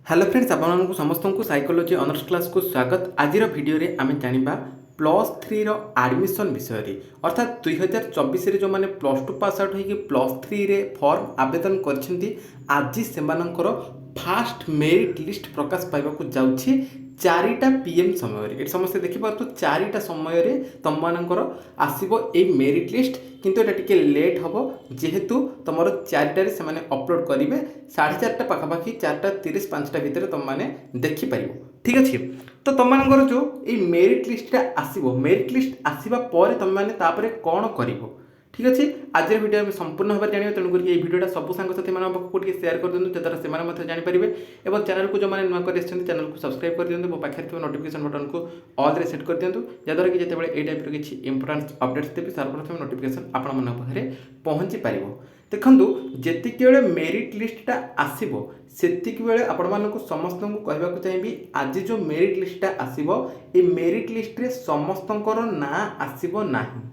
Hello friends आपको समस्त को साइकोलोजी ऑनर्स क्लास को स्वागत। आज भिडियो रे आमे जानिबा प्लस थ्री रो एडमिशन विषय रे अर्थात 2024 रे जो माने प्लस टू पास आउट होइके प्लस थ्री रे फॉर्म आवेदन करछंती आज सेमानंकर फास्ट मेरिट लिस्ट प्रकाश पाइबाकू जाउछि 4टा पीएम समय ये समस्त देखिपार 4टा समय तुम मानकर आसब ए मेरिट लिस्ट किंतु एटा टिके लेट हम जेहेतु तुम 4टार से अपलोड करेंगे 4:30 पाखापाखि 4:30 5टा भितर तुम मैंने देखिपर ठीक अच्छे। तो तुम मान जो ये मेरिट लिस्टा आसब मेरिट लिस्ट आसवा पर तुम मैंने कौन कर ठीक अच्छे। आज भिडियो आम संपूर्ण भाव जाना तेणुक ये भिडियोटा सब सांगसाथी पाखक सेयार कर दिखाँ जद्वारा से जानीपारे और चैनल को जो मैंने नुआ कर चैनल को सब्सक्राइब कर दिखाँ मो पाखे नोटिफिकेशन बटन को ऑल रे सेट कर दिखाँ जद्वारा कि जिते ये टाइप किसी इंपोर्टाट अपडेट्स देवी सर्वप्रथम नोटिफिकेशन आपण पाखे पहुँची पार। देखूँ जितक बड़े मेरिट लिस्टा आसब सेतिक बेले आपण मानक समस्त को कहवाक चाहिए आज जो मेरिट लिस्टा आसब ये मेरिट लिस्ट रे समस्तंकर ना आसब नाही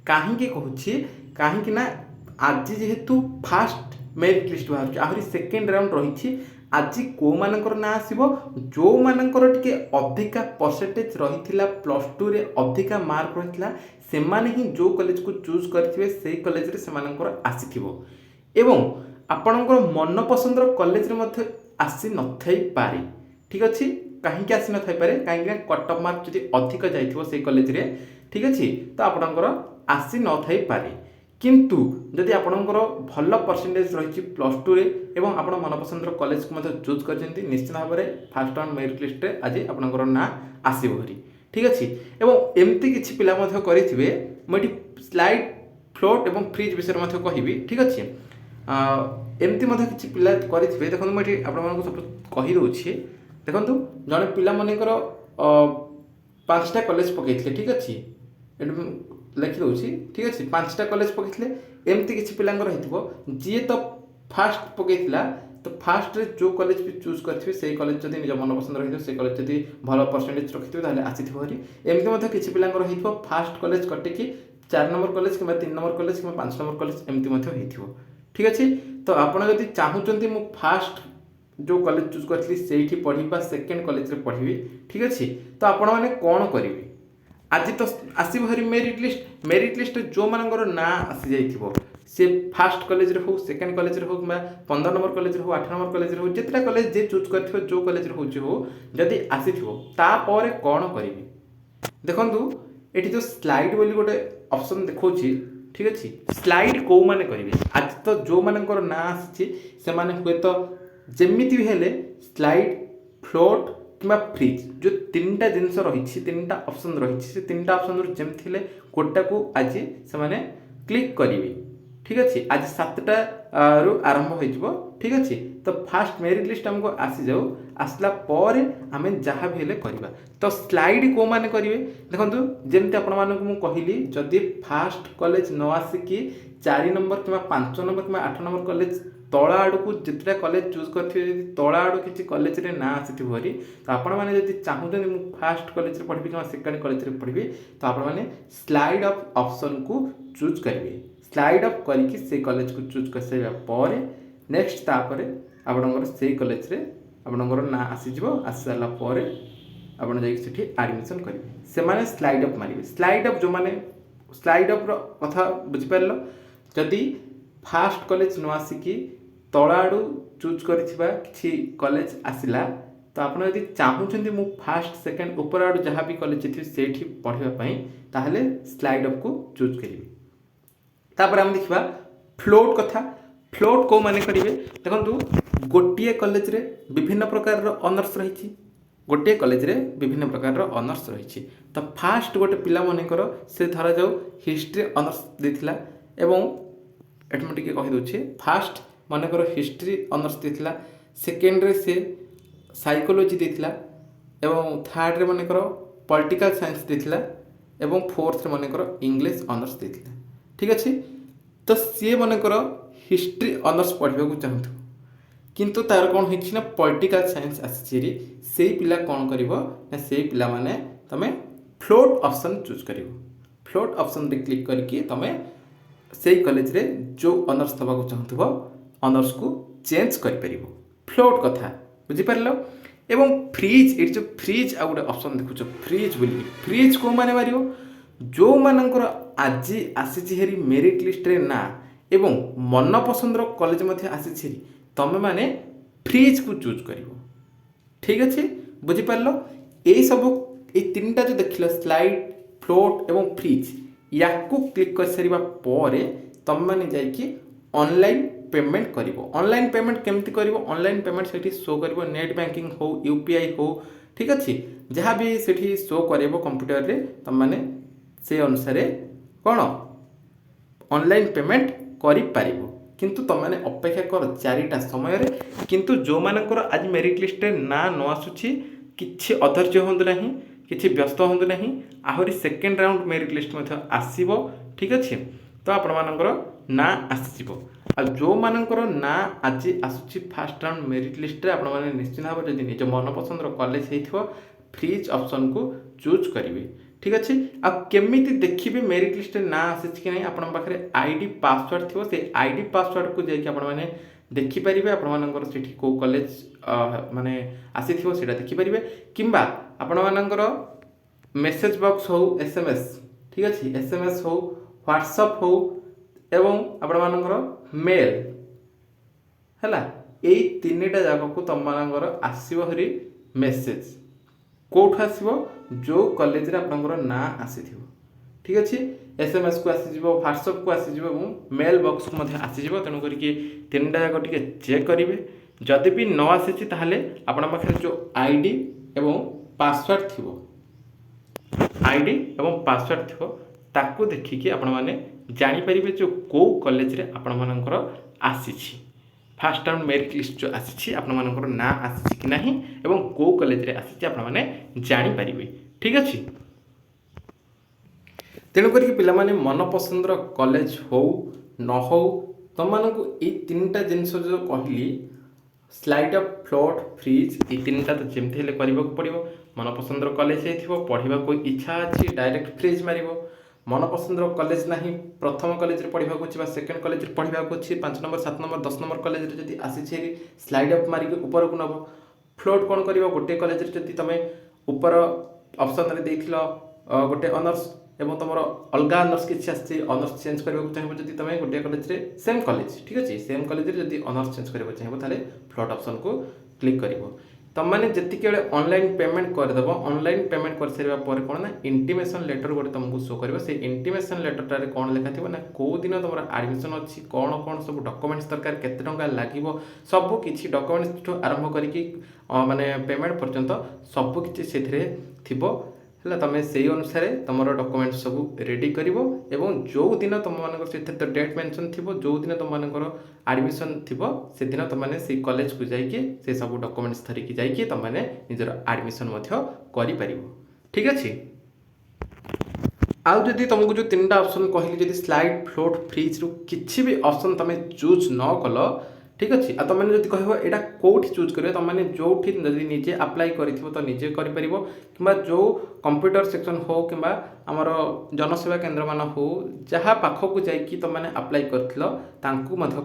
कहीं कहीं ना आज जेहेतु फास्ट मेरिट लिस्ट बाहर आहरी सेकेंड राउंड रही आज कौ मानकर ना आसब जो मानकर टिके अधिका परसेंटेज रही प्लस टू रे अधिका मार्क रही से माने ही जो कॉलेज को चूज करेंगे से कॉलेज रे सेमानकर आसीथिबो एवं आपणकर मन पसंद कॉलेज रे मध्य आसी न थाई पारे ठीक अच्छे। कहीं आसी न थाई पारे कहीं कट ऑफ मार्क जदि अधिक जाइथिबो से कॉलेज रे ठीक अच्छे तो आपणकर आसी न थाई पारे किंतु जदि आपणकर भल परसेंटेज रही प्लस टू रे एवं आप मनपसंद कॉलेज को चूज कर निश्चित भाव में फास्ट राउंड मेरिट लिस्ट रे आज आपणकर ना आसब हरी ठीक अच्छे। एवं एमती किसी पिला करेंगे मुझे स्लाइड फ्लोट एवं फ्रिज विषय में कहबी ठीक अच्छे। एमती किसी पिला करेंगे देखो मुझे आपको सब कहीदे देखो जड़े पिला मनकर 5टा कॉलेज पकई ठीक अच्छे लिखिदे ठीक अच्छे 5टा कॉलेज पकई एमती किसी पिला जी तो फास्ट पकई तो फास्ट रे जो कॉलेज भी चूज करेंगे से कॉलेज जब निज मन पसंद रही से कॉलेज जब भल परसेंटेज रखिथे आसी एमती किसी पिला फास्ट कॉलेज कटिकी 4 नंबर कॉलेज कि 3 नंबर कॉलेज कि 5 नंबर कॉलेज एमती ठीक अच्छे। तो आपड़ जब चाहूँगी मु फास्ट जो कॉलेज चूज करी से पढ़ी सेकेंड कॉलेज रे पढ़ी ठीक अच्छे तो आपण मैंने कौन करेंगे आज तो आसब हरी मेरिट लिस्ट जो मानकर ना आसी जाइथिबो से फास्ट कॉलेज रे हो सेकेंड कॉलेज रे हो कि 15 नंबर कॉलेज रे हो 8 नंबर कॉलेज रे हो जितना कॉलेज जे चूज करथिबो जो कॉलेज रे हो जदि आसीथिबो तापर कौन करेंगे देखंतु एठी जो स्लाइड बोली गोटे ऑप्शन देखौछि ठीक अच्छे। स्लाइड कौ माने करेंगे आज तो जो मानकर ना आसी से माने हुए तो जेमिति भी हेले स्लाइड फ्लोट कि फ्रिज जो 3टा जिनस रही 3टा ऑप्शन रही से 3टा ऑप्शन जमी गोटा को आज से क्लिक करेंगे ठीक अच्छे। आज 7टा रु आरंभ हो ठीक अच्छे। तो फास्ट मेरिट लिस्ट आमको आसी जाऊ आसला पर आम जहाँ भी हेले करवा तो स्लाइड कौ माने करेंगे देखो जमती आपको कहली जदि फास्ट कॉलेज न आसिकी 4 नंबर कि 5 नंबर कि 8 नंबर कॉलेज तला आड़ को जितना कॉलेज चूज करेंगे तला आड़ किसी कॉलेज रे ना आसी हरी तो आपण मैंने जब चाहूँ फास्ट कॉलेज रे पढ़ी कि सेकेंड कॉलेज रे पढ़ी तो आपण मैंने स्लाइड ऑफ ऑप्शन को चूज करेंगे स्लाइड अप करके से कॉलेज को चूज कर सारा पर नेक्स्ट तापर आपणकर से कॉलेज रे आपणकर ना आसीज आसी सारा पर आप एडमिशन करेंगे से स्लाइड अप मारे स्लाइड अप जो मैंने स्लाइड अप कथा बुझिपार जदि फास्ट कॉलेज न आसिकी तला आड़ चूज करी कॉलेज आसला तो आपड़ यदि चाहूँगी मु फास्ट सेकेंड ऊपर आड़ जहाँ भी कॉलेज से पढ़ाई ताहले स्लाइड अप को चूज करी तापर आम देखा फ्लोट कथा फ्लोट कौ माने करेंगे देखो गोटे कॉलेज रे विभिन्न प्रकार ऑनर्स रही गोटे कॉलेज रे विभिन्न प्रकार ऑनर्स रही तो फास्ट गोटे पिला मनकर से धरा जाऊ हिस्ट्री ऑनर्स देथिला एवं एट मुझे कहीदे फास्ट मनकर हिस्ट्री ऑनर्स देथिला सेकेंड रे से साइकोलोजी देथिला एवं थर्ड रे मनकर पॉलिटिकल साइंस देथिला एवं फोर्थ रे मनकर इंग्लिश ऑनर्स देथिला ठीक अच्छे। तो सी मनकर हिस्ट्री ऑनर्स पढ़ा चाहूँ किंतु तार कौन हो पॉलिटिकल साइंस आसी से पिला कौन कर से पिला माने तमें फ्लोट ऑप्शन चूज कर फ्लोट ऑप्शन रे क्लिक करके तमें से कॉलेज रे जो ऑनर्स दबा चाहूँ ऑनर्स को चेंज कर फ्लोट कथा बुझिपार एवं फ्रिज ये जो फ्रिज आ गोटे ऑप्शन देखुच फ्रिज बोली फ्रिज को माने मारियो जो मानकर आज आसी हेरी मेरिट लिस्ट रे ना एवं मन पसंद कॉलेज मध्य आसी तमे माने फ्रिज को चूज करिवो ठीक अच्छे बुझिपार यही सब ये तीन टा जो देख स्लाइड फ्लोट एवं फ्रिज या क्लिक कर सारा पर तुम मैंने जाकि ऑनलाइन पेमेंट करिवो ऑनलाइन पेमेंट केमती करिवो ऑनलाइन पेमेंट सेठी शो करिवो नेट बैंकिंग हो यूपीआई हो ठीक अच्छे जहाँ भी सेठी शो करिवो कंप्यूटर रे तुम मैंने से अनुसार कौन ऑनलाइन पेमेंट करि पारिवो किंतु तुम मैंने अपेक्षा कर चारिटा समय रे किंतु जो मानकर आज मेरिट लिस्ट रे ना न आसुछि किछि अधैर्य होंतु नहीं किछि व्यस्त होंतु नहीं आहरी सेकेंड राउंड मेरिट लिस्ट मध्य आसीबो ठीक अच्छे तो आपण मानकर ना आसीबो आ जो मानकर ना आज आसुछि फास्ट राउंड मेरिट लिस्ट रे आपण माने निश्चित भाव जदि निज मन पसंद कॉलेज हेइथिबो फ्रिज ऑप्शन को चूज करिवे ठीक अच्छे आ केमिति देखिबे मेरिट लिस्ट रे ना आसीछि कि नहीं आपण पाखरे आईडी पासवर्ड थिबो से आईडी पासवर्ड को जाई आपण माने देखि परिबे आपण मानकर सेठी को कॉलेज माने आसीथिबो सेटा देखि परिबे किंबा आपण मानकर मेसेज बॉक्स हो एसएमएस ठीक अच्छे एसएमएस हो व्हाट्सएप हो एवं आपण मानकर मेल हैला एई तीनटा जाक को तुम मानकर आसीबो हरी मेसेज कोठ आसीबो जो कॉलेज रे आपनकर ना आसीथिबो ठीक अच्छे एसएमएस को आसीजिबो व्हाट्सएप को आसीजिबो एवं मेल बॉक्स को मध्ये आसीजिबो तेणु करिके तीनटा जाक टिके चेक करिवे जदि भी न आसीछि ताहले आपण पाखरे जो आईडी एवं पासवर्ड थिबो आईडी एवं पासवर्ड थिबो ताकू देखिकी आपण माने जानि परिबे जो को कॉलेज रे आपण मानकर आसीछि फास्ट राउंड मेरिट लिस्ट जो आसीछि आपण मानकर ना आसीछि कि नाही एवं को कॉलेज रे आसीछि आपण माने जानि परिबे ठीक अछि तेणु करिके पिला माने मन पसंद कॉलेज हो न हो तुम मानकु ए तीनटा जिनस जो कहली स्लाइड अप फ्लोट फ्रिज ये तीनटा तो जमती हेले करबा पड़िबो मन पसंद कॉलेज हेथिबो पढ़िबा को इच्छा अछि डायरेक्ट फ्रिज मारिबो मन पसंद कॉलेज नहीं प्रथम कॉलेज रे पढ़िबा को अछि सेकंड कॉलेज रे पढ़िबा को अछि 5 नंबर 7 नंबर 10 नंबर कॉलेज रे जदी आसी छै स्लाइड अप मारि के ऊपर को नबो फ्लोट कोन करिवो गोटे कॉलेज रे जदी तमे ऊपर ऑप्शन रे देखिलो गोटे ऑनर्स एवं तुम अलग ऑनर्स किसी आसी ऑनर्स चेंज करने चाहिए जब तुम गोटे कॉलेज रे सेम कॉलेज ठीक अच्छे सेम कॉलेज रे जब ऑनर्स चेंज करने चाहिए ताले फ्लोट ऑप्शन को क्लिक कर तुम मैंने जी बेले ऑनलाइन पेमेंट करदेव ऑनलाइन पेमेंट कर सारा पर कौन ना इंटीमेशन लेटर गोटे तुमको शो कर से इंटीमेशन लेटर कौन लिखा थी ना कौ दिन तुम एडमिशन अच्छी कौन कौन सब डॉक्यूमेंट्स दरकार केते टंका लागिवो सब किसी डॉक्यूमेंट्स आरंभ करिकी माने पेमेंट पर्यंत सब किसी से थिबो है तुम से अनुसार तुम डॉक्यूमेंट सब रेडी कर जो दिन तुम मान तो डेट मेंशन थी जो दिन तुम मान एडमिशन थी से दिन तुमने से कॉलेज को जाइए से सब डॉक्यूमेंट्स धरिकी जाइए तुमने निजर एडमिशन कर ठीक अच्छे आउ जदि तुमको जो तीनटा ऑप्शन कहली जदि स्लाइड फ्लोट फ्रिज रु किसी भी ऑप्शन तुम चूज न कल ठीक अच्छे आ तुम मैंने कह यहाँ कौटी चूज कर तुम मैंने जो जदि निजे अप्लाई कर तो निजे कर जो कंप्यूटर सेक्शन हो कि आमर जनसेवा केन्द्र मान हो जहाँ पाखक जाकि तुम मैंने अप्लाई कर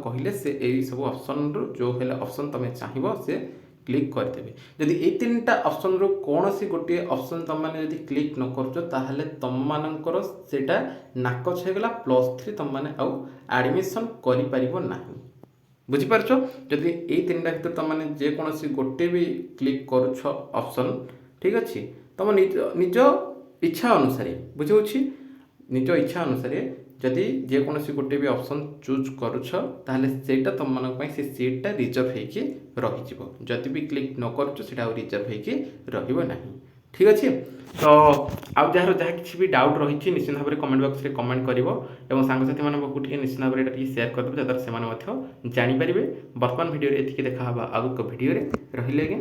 कहले से यही सब ऑप्शन रु जो हेले ऑप्शन तुम चाहिए से क्लिक करदेवे जदि ये तीन टा ऑप्शन रु कौन सी गोटे ऑप्शन तुम मैंने जदि क्लिक न कर तुम मानकर सेटा नाकच होगला +3 तुम मैंने आउ एडमिशन कर बुझीपार जदि ये तीन टा भर तुम जेकोसी गोटे भी क्लिक करुछ ऑप्शन ठीक अच्छे तुम निज इच्छा अनुसार बुझे निज इच्छा अनुसार जदि जेकोसी गोटे भी ऑप्शन चूज करुछ ताहले सेटा तुम मानक से सीटा रिजर्व होइके रहिजिवो जदि भी क्लिक न करुछ सेटा रिजर्व होइके रहिबो नहीं ठीक अच्छे तो आउ जार जहाँ किसी भी डाउट रही निश्चित भाव में कमेंट बॉक्स में कमेंट कर सांगसाथी मानक निश्चित भाव में शेयर करदे जद्वारा से जानीपर बर्तमान भिडियो ये देखा आगे भिडियो रही आज्ञा।